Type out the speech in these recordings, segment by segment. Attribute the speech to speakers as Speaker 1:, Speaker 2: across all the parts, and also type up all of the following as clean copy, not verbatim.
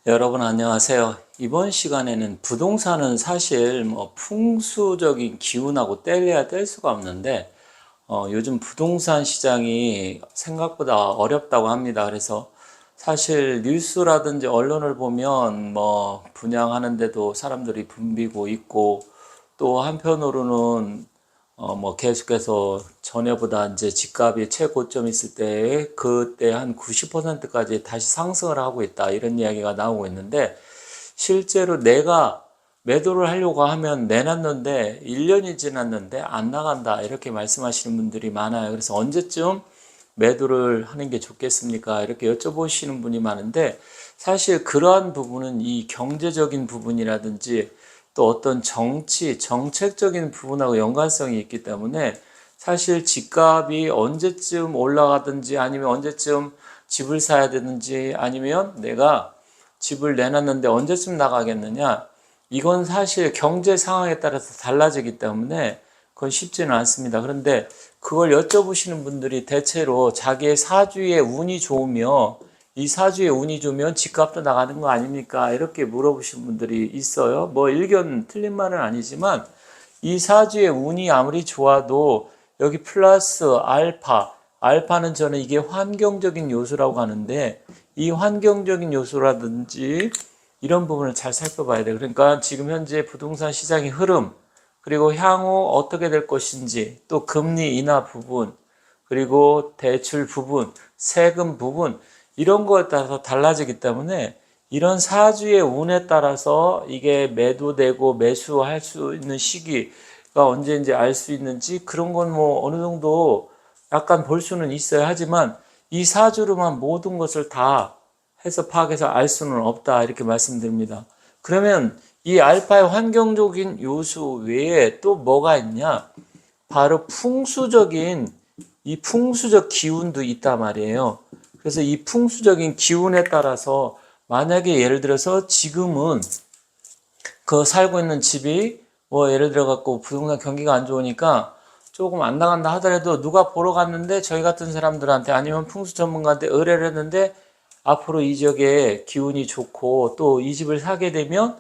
Speaker 1: 여러분 안녕하세요. 이번 시간에는 부동산은 사실 풍수적인 기운하고 뗄래야 뗄 수가 없는데 요즘 부동산 시장이 생각보다 어렵다고 합니다. 그래서 사실 뉴스라든지 언론을 보면 분양하는데도 사람들이 붐비고 있고, 또 한편으로는 계속해서 전에보다 이제 집값이 최고점 있을 때 그때 한 90%까지 다시 상승을 하고 있다, 이런 이야기가 나오고 있는데, 실제로 내가 매도를 하려고 하면 내놨는데 1년이 지났는데 안 나간다, 이렇게 말씀하시는 분들이 많아요. 그래서 언제쯤 매도를 하는 게 좋겠습니까, 이렇게 여쭤보시는 분이 많은데, 사실 그러한 부분은 이 경제적인 부분이라든지 또 어떤 정책적인 부분하고 연관성이 있기 때문에, 사실 집값이 언제쯤 올라가든지 아니면 언제쯤 집을 사야 되는지, 아니면 내가 집을 내놨는데 언제쯤 나가겠느냐, 이건 사실 경제 상황에 따라서 달라지기 때문에 그건 쉽지는 않습니다. 그런데 그걸 여쭤보시는 분들이 대체로 자기의 사주의 운이 좋으며, 이 사주의 운이 좋으면 집값도 나가는 거 아닙니까, 이렇게 물어보시는 분들이 있어요. 일견 틀린 말은 아니지만, 이 사주의 운이 아무리 좋아도 여기 플러스 알파는 저는 이게 환경적인 요소라고 하는데, 이 환경적인 요소라든지 이런 부분을 잘 살펴봐야 돼요. 그러니까 지금 현재 부동산 시장의 흐름, 그리고 향후 어떻게 될 것인지, 또 금리 인하 부분, 그리고 대출 부분, 세금 부분, 이런 거에 따라서 달라지기 때문에, 이런 사주의 운에 따라서 이게 매도되고 매수할 수 있는 시기가 언제인지 알 수 있는지, 그런 건 어느 정도 약간 볼 수는 있어야 하지만, 이 사주로만 모든 것을 다 해서 파악해서 알 수는 없다, 이렇게 말씀드립니다. 그러면 이 알파의 환경적인 요소 외에 또 뭐가 있냐? 바로 이 풍수적 기운도 있단 말이에요. 그래서 이 풍수적인 기운에 따라서, 만약에 예를 들어서 지금은 그 살고 있는 집이 예를 들어 갖고 부동산 경기가 안 좋으니까 조금 안 나간다 하더라도, 누가 보러 갔는데 저희 같은 사람들한테 아니면 풍수 전문가한테 의뢰를 했는데, 앞으로 이 지역에 기운이 좋고 또 이 집을 사게 되면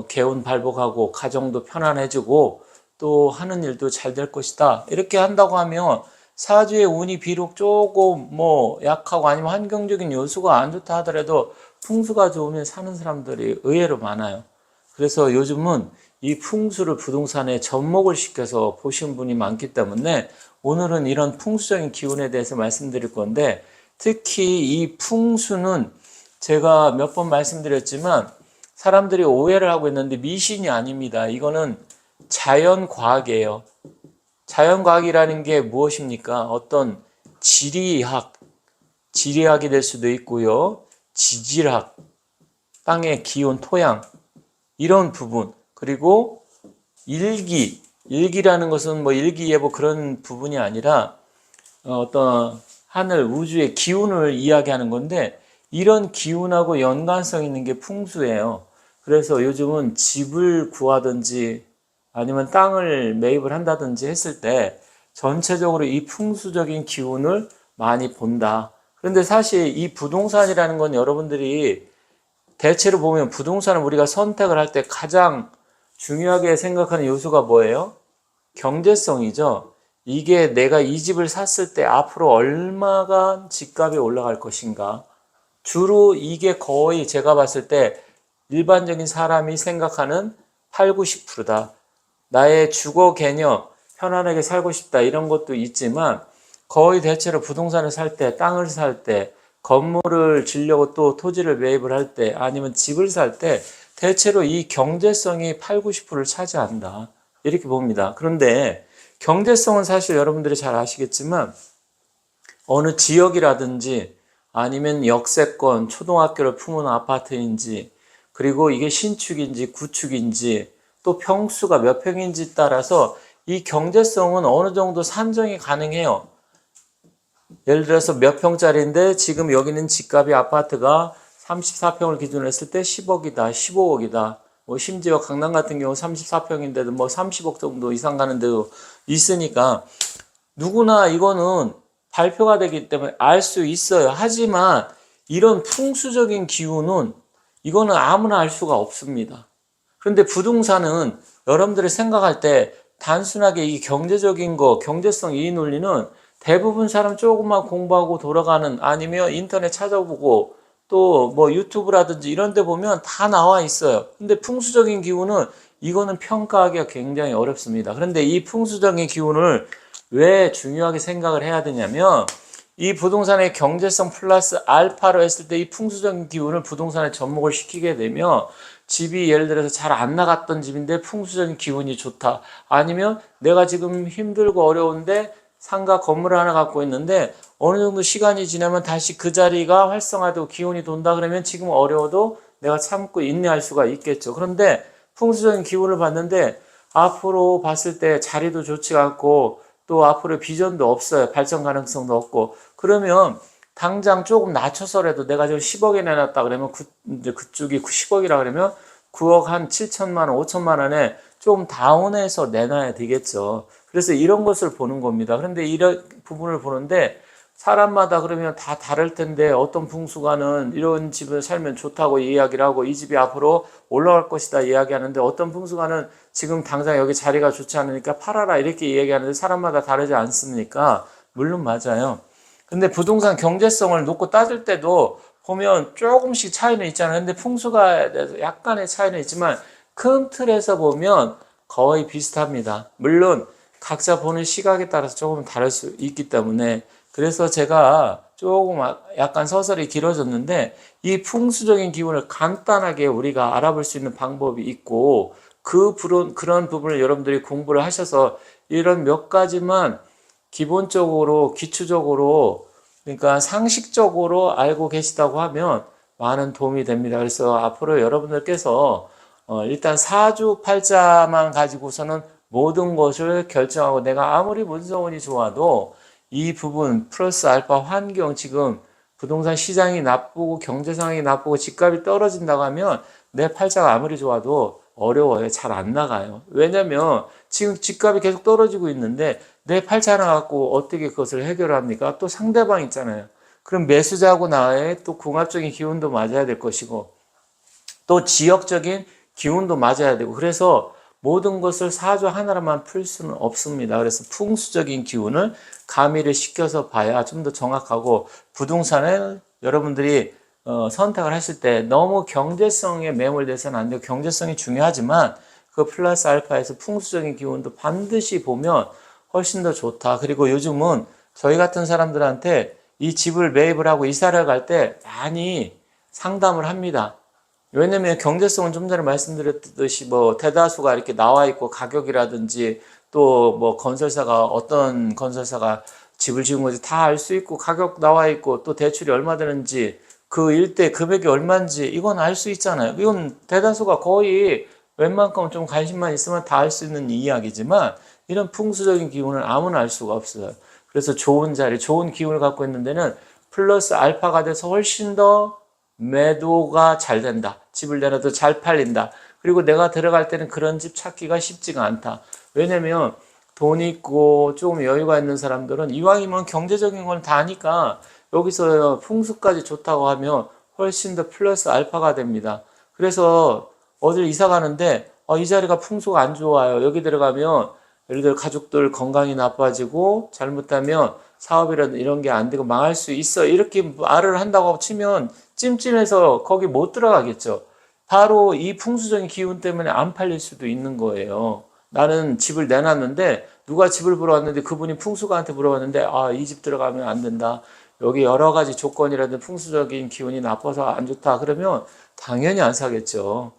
Speaker 1: 개운 발복하고 가정도 편안해지고 또 하는 일도 잘 될 것이다, 이렇게 한다고 하면, 사주의 운이 비록 조금 약하고 아니면 환경적인 요소가 안 좋다 하더라도 풍수가 좋으면 사는 사람들이 의외로 많아요. 그래서 요즘은 이 풍수를 부동산에 접목을 시켜서 보신 분이 많기 때문에, 오늘은 이런 풍수적인 기운에 대해서 말씀드릴 건데, 특히 이 풍수는 제가 몇 번 말씀드렸지만 사람들이 오해를 하고 있는데, 미신이 아닙니다. 이거는 자연과학이에요. 자연과학이라는 게 무엇입니까? 어떤 지리학이 될 수도 있고요, 지질학, 땅의 기온, 토양, 이런 부분, 그리고 일기라는 것은 일기예보 그런 부분이 아니라 어떤 하늘, 우주의 기운을 이야기하는 건데, 이런 기운하고 연관성 있는 게 풍수예요. 그래서 요즘은 집을 구하든지 아니면 땅을 매입을 한다든지 했을 때 전체적으로 이 풍수적인 기운을 많이 본다. 그런데 사실 이 부동산이라는 건, 여러분들이 대체로 보면 부동산을 우리가 선택을 할 때 가장 중요하게 생각하는 요소가 뭐예요? 경제성이죠. 이게 내가 이 집을 샀을 때 앞으로 얼마가 집값이 올라갈 것인가. 주로 이게 거의 제가 봤을 때 일반적인 사람이 생각하는 8, 90%다. 나의 주거 개념, 편안하게 살고 싶다, 이런 것도 있지만, 거의 대체로 부동산을 살 때, 땅을 살 때, 건물을 지려고 또 토지를 매입을 할 때, 아니면 집을 살 때 대체로 이 경제성이 8, 90%를 차지한다, 이렇게 봅니다. 그런데 경제성은 사실 여러분들이 잘 아시겠지만, 어느 지역이라든지 아니면 역세권, 초등학교를 품은 아파트인지, 그리고 이게 신축인지 구축인지, 또 평수가 몇 평인지 따라서 이 경제성은 어느 정도 산정이 가능해요. 예를 들어서 몇 평짜리인데 지금 여기는 집값이, 아파트가 34평을 기준으로 했을 때 10억이다, 15억이다. 심지어 강남 같은 경우 34평인데도 30억 정도 이상 가는 데도 있으니까, 누구나 이거는 발표가 되기 때문에 알 수 있어요. 하지만 이런 풍수적인 기운은 이거는 아무나 알 수가 없습니다. 그런데 부동산은 여러분들이 생각할 때 단순하게 이 경제적인 거, 경제성 이 논리는 대부분 사람 조금만 공부하고 돌아가는, 아니면 인터넷 찾아보고 또 뭐 유튜브라든지 이런 데 보면 다 나와 있어요. 근데 풍수적인 기운은 이거는 평가하기가 굉장히 어렵습니다. 그런데 이 풍수적인 기운을 왜 중요하게 생각을 해야 되냐면, 이 부동산의 경제성 플러스 알파로 했을 때 이 풍수적인 기운을 부동산에 접목을 시키게 되면, 집이 예를 들어서 잘 안 나갔던 집인데 풍수적인 기운이 좋다. 아니면 내가 지금 힘들고 어려운데 상가 건물을 하나 갖고 있는데 어느 정도 시간이 지나면 다시 그 자리가 활성화되고 기운이 돈다 그러면 지금 어려워도 내가 참고 인내할 수가 있겠죠. 그런데 풍수적인 기운을 봤는데 앞으로 봤을 때 자리도 좋지가 않고 또 앞으로 비전도 없어요. 발전 가능성도 없고. 그러면 당장 조금 낮춰서라도 내가 지금 10억에 내놨다 그러면 이제 그쪽이 10억이라 그러면 9억 한 7천만 원, 5천만 원에 좀 다운해서 내놔야 되겠죠. 그래서 이런 것을 보는 겁니다. 그런데 이런 부분을 보는데 사람마다 그러면 다 다를 텐데, 어떤 풍수가는 이런 집을 살면 좋다고 이야기를 하고 이 집이 앞으로 올라갈 것이다 이야기하는데, 어떤 풍수가는 지금 당장 여기 자리가 좋지 않으니까 팔아라 이렇게 이야기하는데, 사람마다 다르지 않습니까? 물론 맞아요. 근데 부동산 경제성을 놓고 따질 때도 보면 조금씩 차이는 있잖아요. 근데 풍수가에 대해서 약간의 차이는 있지만 큰 틀에서 보면 거의 비슷합니다. 물론 각자 보는 시각에 따라서 조금 다를 수 있기 때문에, 그래서 제가 조금 약간 서설이 길어졌는데, 이 풍수적인 기운을 간단하게 우리가 알아볼 수 있는 방법이 있고, 그런 부분을 여러분들이 공부를 하셔서 이런 몇 가지만 기본적으로, 기초적으로, 그러니까 상식적으로 알고 계시다고 하면 많은 도움이 됩니다. 그래서 앞으로 여러분들께서 일단 사주팔자만 가지고서는 모든 것을 결정하고, 내가 아무리 문서운이 좋아도 이 부분 플러스 알파 환경, 지금 부동산 시장이 나쁘고 경제 상황이 나쁘고 집값이 떨어진다고 하면 내 팔자가 아무리 좋아도 어려워요. 잘 안 나가요. 왜냐면 지금 집값이 계속 떨어지고 있는데 내 팔자 하나 갖고 어떻게 그것을 해결합니까? 또 상대방 있잖아요. 그럼 매수자하고 나의 또 궁합적인 기운도 맞아야 될 것이고, 또 지역적인 기운도 맞아야 되고, 그래서 모든 것을 사주 하나로만 풀 수는 없습니다. 그래서 풍수적인 기운을 가미를 시켜서 봐야 좀 더 정확하고, 부동산을 여러분들이 선택을 하실 때 너무 경제성에 매몰돼서는 안 되고, 경제성이 중요하지만 그 플러스 알파에서 풍수적인 기운도 반드시 보면 훨씬 더 좋다. 그리고 요즘은 저희 같은 사람들한테 이 집을 매입을 하고 이사를 갈 때 많이 상담을 합니다. 왜냐면 경제성은 좀 전에 말씀드렸듯이 뭐 대다수가 이렇게 나와 있고, 가격이라든지 또 뭐 건설사가 어떤 건설사가 집을 지은 건지 다 알 수 있고, 가격 나와 있고, 또 대출이 얼마 되는지, 그 일대 금액이 얼마인지 이건 알 수 있잖아요. 이건 대다수가 거의 웬만큼 좀 관심만 있으면 다 알 수 있는 이야기지만, 이런 풍수적인 기운을 아무나 알 수가 없어요. 그래서 좋은 자리, 좋은 기운을 갖고 있는 데는 플러스 알파가 돼서 훨씬 더 매도가 잘 된다. 집을 내놔도 잘 팔린다. 그리고 내가 들어갈 때는 그런 집 찾기가 쉽지가 않다. 왜냐면 돈 있고 조금 여유가 있는 사람들은 이왕이면 경제적인 걸 다 아니까 여기서 풍수까지 좋다고 하면 훨씬 더 플러스 알파가 됩니다. 그래서 어딜 이사 가는데 이 자리가 풍수가 안 좋아요. 여기 들어가면 예를 들어 가족들 건강이 나빠지고 잘못하면 사업이라든 이런 게 안 되고 망할 수 있어. 이렇게 말을 한다고 치면 찜찜해서 거기 못 들어가겠죠. 바로 이 풍수적인 기운 때문에 안 팔릴 수도 있는 거예요. 나는 집을 내놨는데 누가 집을 보러 왔는데 그분이 풍수가한테 물어봤는데, 이 집 들어가면 안 된다. 여기 여러 가지 조건이라든 풍수적인 기운이 나빠서 안 좋다. 그러면 당연히 안 사겠죠.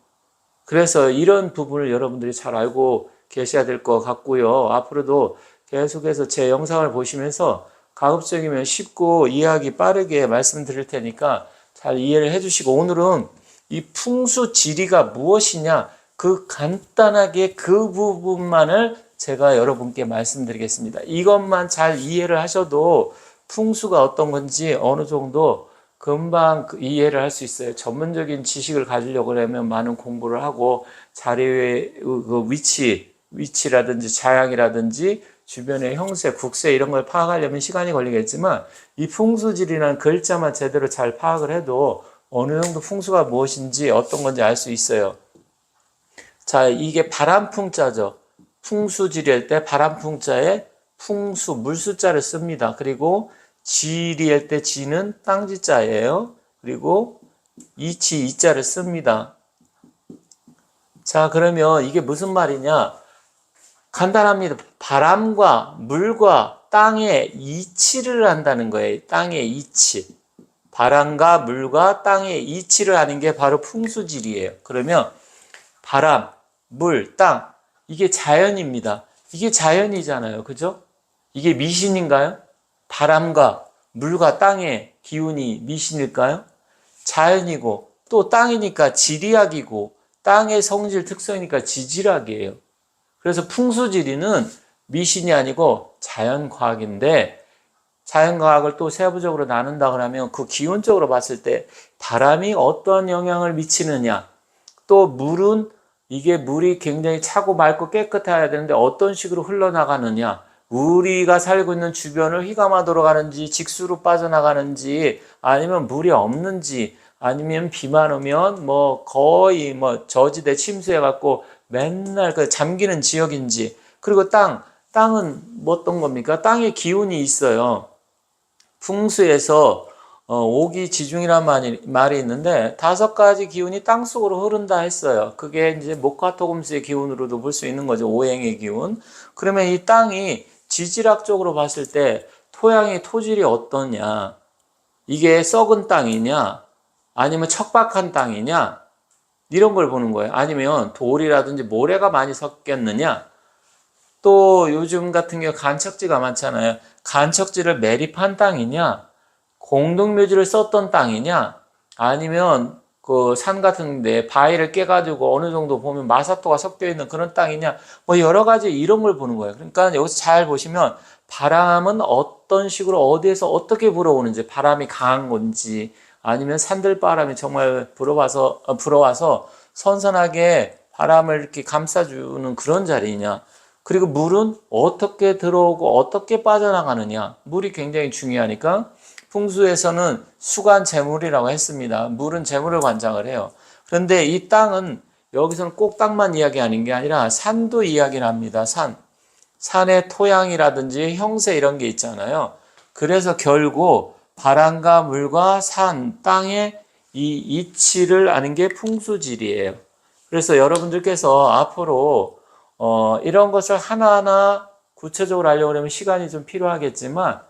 Speaker 1: 그래서 이런 부분을 여러분들이 잘 알고 계셔야 될 것 같고요. 앞으로도 계속해서 제 영상을 보시면서 가급적이면 쉽고 이해하기 빠르게 말씀드릴 테니까 잘 이해를 해주시고, 오늘은 이 풍수 지리가 무엇이냐, 그 간단하게 그 부분만을 제가 여러분께 말씀드리겠습니다. 이것만 잘 이해를 하셔도 풍수가 어떤 건지 어느 정도 금방 이해를 할 수 있어요. 전문적인 지식을 가지려고 하면 많은 공부를 하고, 자리의 그 위치라든지 자양이라든지 주변의 형세, 국세 이런 걸 파악하려면 시간이 걸리겠지만, 이 풍수지리라는 글자만 제대로 잘 파악을 해도 어느 정도 풍수가 무엇인지 어떤 건지 알 수 있어요. 자, 이게 바람풍자죠. 풍수지리할 때 바람풍자에 풍수, 물수자를 씁니다. 그리고 지리할 때 지는 땅지자예요. 그리고 이치, 이자를 씁니다. 자, 그러면 이게 무슨 말이냐? 간단합니다. 바람과 물과 땅의 이치를 한다는 거예요. 땅의 이치. 바람과 물과 땅의 이치를 하는 게 바로 풍수지리예요. 그러면 바람, 물, 땅, 이게 자연입니다. 이게 자연이잖아요. 그죠? 이게 미신인가요? 바람과 물과 땅의 기운이 미신일까요? 자연이고 또 땅이니까 지리학이고 땅의 성질 특성이니까 지질학이에요. 그래서 풍수지리는 미신이 아니고 자연과학인데 자연과학을 또 세부적으로 나눈다 그러면 그 기운적으로 봤을 때 바람이 어떤 영향을 미치느냐, 또 물은 이게 물이 굉장히 차고 맑고 깨끗해야 되는데 어떤 식으로 흘러나가느냐, 우리가 살고 있는 주변을 휘감아 돌아가는지 직수로 빠져나가는지 아니면 물이 없는지 아니면 비만 오면 뭐 거의 뭐 저지대 침수해갖고 맨날 그 잠기는 지역인지, 그리고 땅은 뭐 어떤 겁니까? 땅에 기운이 있어요. 풍수에서 오기지중이란 말이 있는데 5가지 기운이 땅속으로 흐른다 했어요. 그게 이제 목화토금수의 기운으로도 볼 수 있는 거죠. 오행의 기운. 그러면 이 땅이 지질학적으로 봤을 때 토양의 토질이 어떠냐? 이게 썩은 땅이냐? 아니면 척박한 땅이냐? 이런 걸 보는 거예요. 아니면 돌이라든지 모래가 많이 섞였느냐? 또 요즘 같은 경우 간척지가 많잖아요. 간척지를 매립한 땅이냐, 공동묘지를 썼던 땅이냐, 아니면 그 산 같은 데 바위를 깨가지고 어느 정도 보면 마사토가 섞여 있는 그런 땅이냐, 뭐 여러 가지 이런 걸 보는 거예요. 그러니까 여기서 잘 보시면 바람은 어떤 식으로 어디에서 어떻게 불어오는지, 바람이 강한 건지 아니면 산들바람이 정말 불어와서 선선하게 바람을 이렇게 감싸주는 그런 자리냐, 그리고 물은 어떻게 들어오고 어떻게 빠져나가느냐, 물이 굉장히 중요하니까 풍수에서는 수간 재물이라고 했습니다. 물은 재물을 관장을 해요. 그런데 이 땅은 여기서는 꼭 땅만 이야기하는 게 아니라 산도 이야기를 합니다. 산의 토양이라든지 형세 이런 게 있잖아요. 그래서 결국 바람과 물과 산, 땅의 이 이치를 아는 게 풍수지리예요. 그래서 여러분들께서 앞으로 이런 것을 하나하나 구체적으로 알려고 하면 시간이 좀 필요하겠지만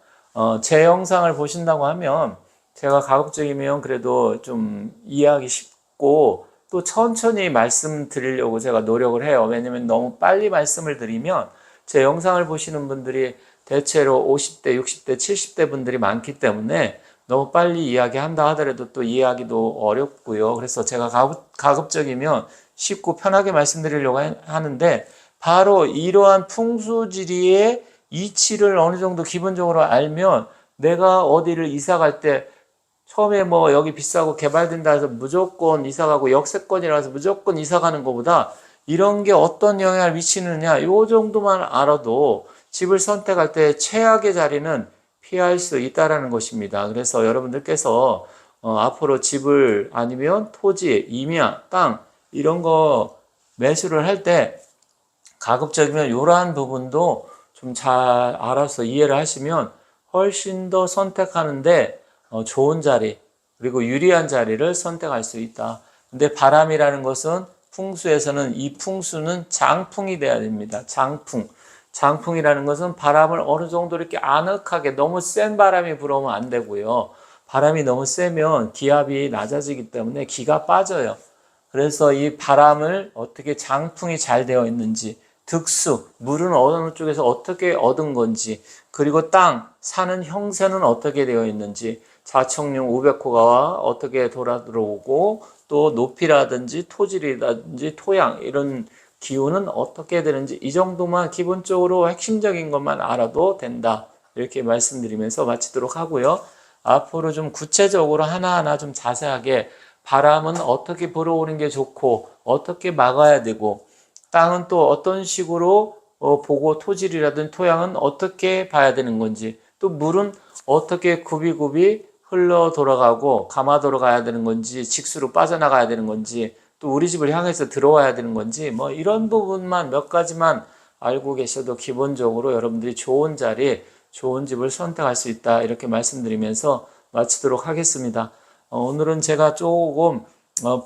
Speaker 1: 제 영상을 보신다고 하면 제가 가급적이면 그래도 좀 이해하기 쉽고 또 천천히 말씀드리려고 제가 노력을 해요. 왜냐면 너무 빨리 말씀을 드리면 제 영상을 보시는 분들이 대체로 50대, 60대, 70대 분들이 많기 때문에 너무 빨리 이야기한다 하더라도 또 이해하기도 어렵고요. 그래서 제가 가급적이면 쉽고 편하게 말씀드리려고 하는데 바로 이러한 풍수지리의 이치를 어느 정도 기본적으로 알면 내가 어디를 이사 갈 때 처음에 뭐 여기 비싸고 개발된다 해서 무조건 이사 가고 역세권이라서 무조건 이사 가는 것보다 이런 게 어떤 영향을 미치느냐 요 정도만 알아도 집을 선택할 때 최악의 자리는 피할 수 있다라는 것입니다. 그래서 여러분들께서 앞으로 집을 아니면 토지, 임야, 땅 이런 거 매수를 할 때 가급적이면 이러한 부분도 좀 잘 알아서 이해를 하시면 훨씬 더 선택하는데 좋은 자리 그리고 유리한 자리를 선택할 수 있다. 근데 바람이라는 것은 풍수에서는 이 풍수는 장풍이 돼야 됩니다. 장풍이라는 것은 바람을 어느 정도 이렇게 아늑하게 너무 센 바람이 불어오면 안 되고요. 바람이 너무 세면 기압이 낮아지기 때문에 기가 빠져요. 그래서 이 바람을 어떻게 장풍이 잘 되어 있는지, 득수, 물은 어느 쪽에서 어떻게 얻은 건지, 그리고 산은 형세는 어떻게 되어 있는지, 자청룡 우백호가 어떻게 돌아 들어오고 또 높이라든지 토질이라든지 토양 이런 기운은 어떻게 되는지 이 정도만 기본적으로 핵심적인 것만 알아도 된다. 이렇게 말씀드리면서 마치도록 하고요. 앞으로 좀 구체적으로 하나하나 좀 자세하게 바람은 어떻게 불어오는 게 좋고 어떻게 막아야 되고 땅은 또 어떤 식으로 보고 토질이라든 토양은 어떻게 봐야 되는 건지 또 물은 어떻게 굽이굽이 흘러 돌아가고 가마도로 가야 되는 건지 직수로 빠져나가야 되는 건지 또 우리 집을 향해서 들어와야 되는 건지 뭐 이런 부분만 몇 가지만 알고 계셔도 기본적으로 여러분들이 좋은 자리, 좋은 집을 선택할 수 있다 이렇게 말씀드리면서 마치도록 하겠습니다. 오늘은 제가 조금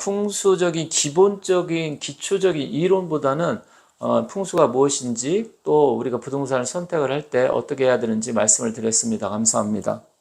Speaker 1: 풍수적인 기본적인 기초적인 이론보다는 풍수가 무엇인지 또 우리가 부동산을 선택을 할 때 어떻게 해야 되는지 말씀을 드렸습니다. 감사합니다.